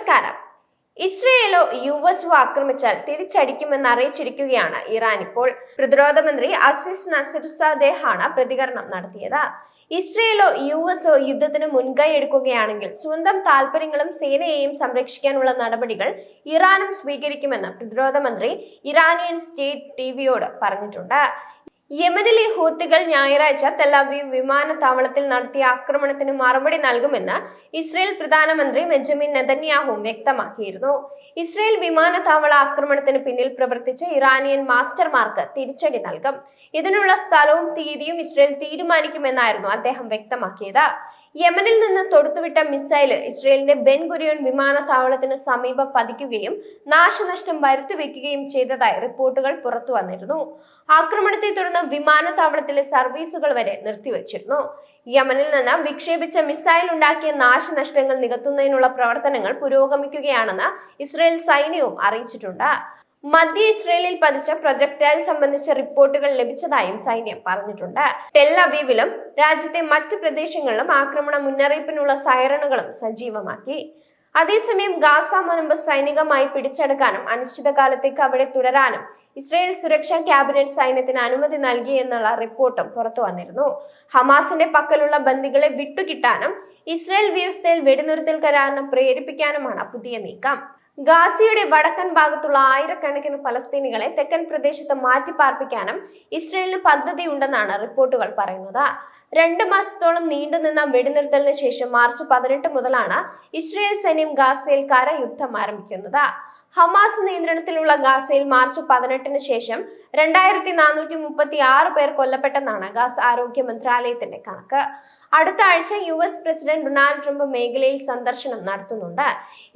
നമസ്കാരം. ഇസ്രയേലോ യുഎസോ ആക്രമിച്ചാൽ തിരിച്ചടിക്കുമെന്ന് അറിയിച്ചിരിക്കുകയാണ് ഇറാൻ. ഇപ്പോൾ പ്രതിരോധ മന്ത്രി അസീസ് നസീറുസാദേഹാണ് പ്രതികരണം നടത്തിയത്. ഇസ്രയേലോ യുഎസോ യുദ്ധത്തിന് മുൻകൈ എടുക്കുകയാണെങ്കിൽ സ്വന്തം താൽപര്യങ്ങളും സേനയെയും സംരക്ഷിക്കാനുള്ള നടപടികൾ ഇറാനും സ്വീകരിക്കുമെന്ന് പ്രതിരോധ മന്ത്രി ഇറാനിയൻ സ്റ്റേറ്റ് ടിവിയോട് പറഞ്ഞിട്ടുണ്ട്. യമനിലെ ഹൂത്തികൾ ഞായറാഴ്ച തെലവീവ് വിമാനത്താവളത്തിൽ നടത്തിയ ആക്രമണത്തിന് മറുപടി നൽകുമെന്ന് ഇസ്രയേൽ പ്രധാനമന്ത്രി ബെഞ്ചമിൻ നെതന്യാഹു വ്യക്തമാക്കിയിരുന്നു. ഇസ്രയേൽ വിമാനത്താവള ആക്രമണത്തിന് പിന്നിൽ പ്രവർത്തിച്ച ഇറാനിയൻ മാസ്റ്റർമാർക്ക് തിരിച്ചടി നൽകും. ഇതിനുള്ള സ്ഥലവും തീയതിയും ഇസ്രയേൽ തീരുമാനിക്കുമെന്നായിരുന്നു അദ്ദേഹം വ്യക്തമാക്കിയത്. യമനിൽ നിന്ന് തൊടുത്തുവിട്ട മിസൈൽ ഇസ്രയേലിന്റെ ബെൻ ഗുരിയോൻ വിമാനത്താവളത്തിന് സമീപം പതിക്കുകയും നാശനഷ്ടം വരുത്തിവെക്കുകയും ചെയ്തതായി റിപ്പോർട്ടുകൾ പുറത്തു വന്നിരുന്നു. ആക്രമണത്തെ തുടർന്ന് വിമാനത്താവളത്തിലെ സർവീസുകൾ വരെ നിർത്തിവച്ചിരുന്നു. യമനിൽ നിന്ന് വിക്ഷേപിച്ച മിസൈൽ ഉണ്ടാക്കിയ നാശനഷ്ടങ്ങൾ നികത്തുന്നതിനുള്ള പ്രവർത്തനങ്ങൾ പുരോഗമിക്കുകയാണെന്ന് ഇസ്രയേൽ സൈന്യവും അറിയിച്ചിട്ടുണ്ട്. മധ്യ ഇസ്രയേലിൽ പതിച്ച പ്രൊജക്ടൈൽ സംബന്ധിച്ച റിപ്പോർട്ടുകൾ ലഭിച്ചതായും സൈന്യം പറഞ്ഞിട്ടുണ്ട്. ടെൽ അവീവിലും രാജ്യത്തെ മറ്റു പ്രദേശങ്ങളിലും ആക്രമണ മുന്നറിയിപ്പിനുള്ള സൈറണുകളും സജീവമാക്കി. അതേസമയം ഗാസ മുനമ്പ് സൈനികമായി പിടിച്ചെടുക്കാനും അനിശ്ചിതകാലത്തേക്ക് അവിടെ തുടരാനും ഇസ്രയേൽ സുരക്ഷാ ക്യാബിനറ്റ് സൈന്യത്തിന് അനുമതി നൽകി എന്നുള്ള റിപ്പോർട്ടും പുറത്തു വന്നിരുന്നു. ഹമാസിന്റെ പക്കലുള്ള ബന്ദികളെ വിട്ടുകിട്ടാനും ഇസ്രയേൽ വ്യവസ്ഥയിൽ വെടിനിർത്തൽ കരാറിന് പ്രേരിപ്പിക്കാനുമാണ് പുതിയ നീക്കം. ഗാസയുടെ വടക്കൻ ഭാഗത്തുള്ള ആയിരക്കണക്കിന് ഫലസ്തീനികളെ തെക്കൻ പ്രദേശത്ത് മാറ്റിപ്പാർപ്പിക്കാനും ഇസ്രയേലിന് പദ്ധതിയുണ്ടെന്നാണ് റിപ്പോർട്ടുകൾ പറയുന്നത്. 2 മാസത്തോളം നീണ്ടുനിന്ന വെടിനിർത്തലിന് ശേഷം മാർച്ച് 18 മുതലാണ് ഇസ്രയേൽ സൈന്യം ഗാസയിൽ കരയുദ്ധം ആരംഭിക്കുന്നത്. ഹമാസ് നിയന്ത്രണത്തിലുള്ള ഗാസയിൽ മാർച്ച് 18 ശേഷം 2436 പേർ കൊല്ലപ്പെട്ടെന്നാണ് ഗാസ ആരോഗ്യ മന്ത്രാലയത്തിന്റെ കണക്ക്. അടുത്ത ആഴ്ച US പ്രസിഡന്റ് ഡൊണാൾഡ് ട്രംപ് മേഖലയിൽ സന്ദർശനം നടത്തുന്നുണ്ട്.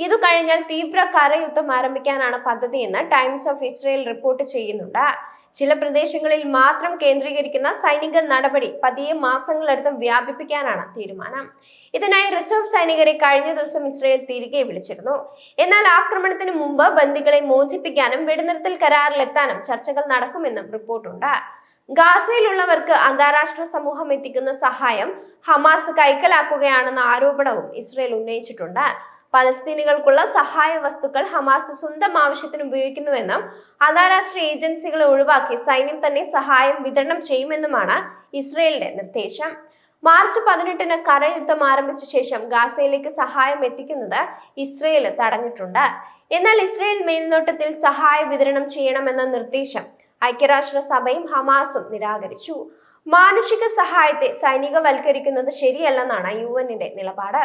ഇതു കഴിഞ്ഞാൽ തീവ്ര കരയുദ്ധം ആരംഭിക്കാനാണ് പദ്ധതിയെന്ന് ടൈംസ് ഓഫ് ഇസ്രയേൽ റിപ്പോർട്ട് ചെയ്യുന്നുണ്ട്. ചില പ്രദേശങ്ങളിൽ മാത്രം കേന്ദ്രീകരിക്കുന്ന സൈനിക നടപടി പതിയെ മാസങ്ങളെടുത്ത് വ്യാപിപ്പിക്കാനാണ് തീരുമാനം. ഇതിനായി റിസർവ് സൈനികരെ കഴിഞ്ഞ ദിവസം ഇസ്രയേൽ തിരികെ വിളിച്ചിരുന്നു. എന്നാൽ ആക്രമണത്തിന് മുമ്പ് ബന്ദികളെ മോചിപ്പിക്കാനും വെടിനിർത്തൽ കരാറിലെത്താനും ചർച്ചകൾ നടക്കുമെന്നും റിപ്പോർട്ടുണ്ട്. ഗാസയിലുള്ളവർക്ക് അന്താരാഷ്ട്ര സമൂഹം എത്തിക്കുന്ന സഹായം ഹമാസ് കൈക്കലാക്കുകയാണെന്ന ആരോപണവും ഇസ്രയേൽ ഉന്നയിച്ചിട്ടുണ്ട്. പലസ്തീനികൾക്കുള്ള സഹായ വസ്തുക്കൾ ഹമാസ് സ്വന്തം ആവശ്യത്തിന് ഉപയോഗിക്കുന്നുവെന്നും അന്താരാഷ്ട്ര ഏജൻസികളെ ഒഴിവാക്കി സൈന്യം തന്നെ സഹായം വിതരണം ചെയ്യുമെന്നുമാണ് ഇസ്രയേലിന്റെ നിർദ്ദേശം. മാർച്ച് 18 കരയുദ്ധം ആരംഭിച്ച ശേഷം ഗാസയിലേക്ക് സഹായം എത്തിക്കുന്നത് ഇസ്രയേൽ തടഞ്ഞിട്ടുണ്ട്. എന്നാൽ ഇസ്രയേൽ മേൽനോട്ടത്തിൽ സഹായ വിതരണം ചെയ്യണമെന്ന നിർദ്ദേശം ഐക്യരാഷ്ട്രസഭയും ഹമാസും നിരാകരിച്ചു. മാനുഷിക സഹായത്തെ സൈനികവൽക്കരിക്കുന്നത് ശരിയല്ലെന്നാണ് UN നിലപാട്.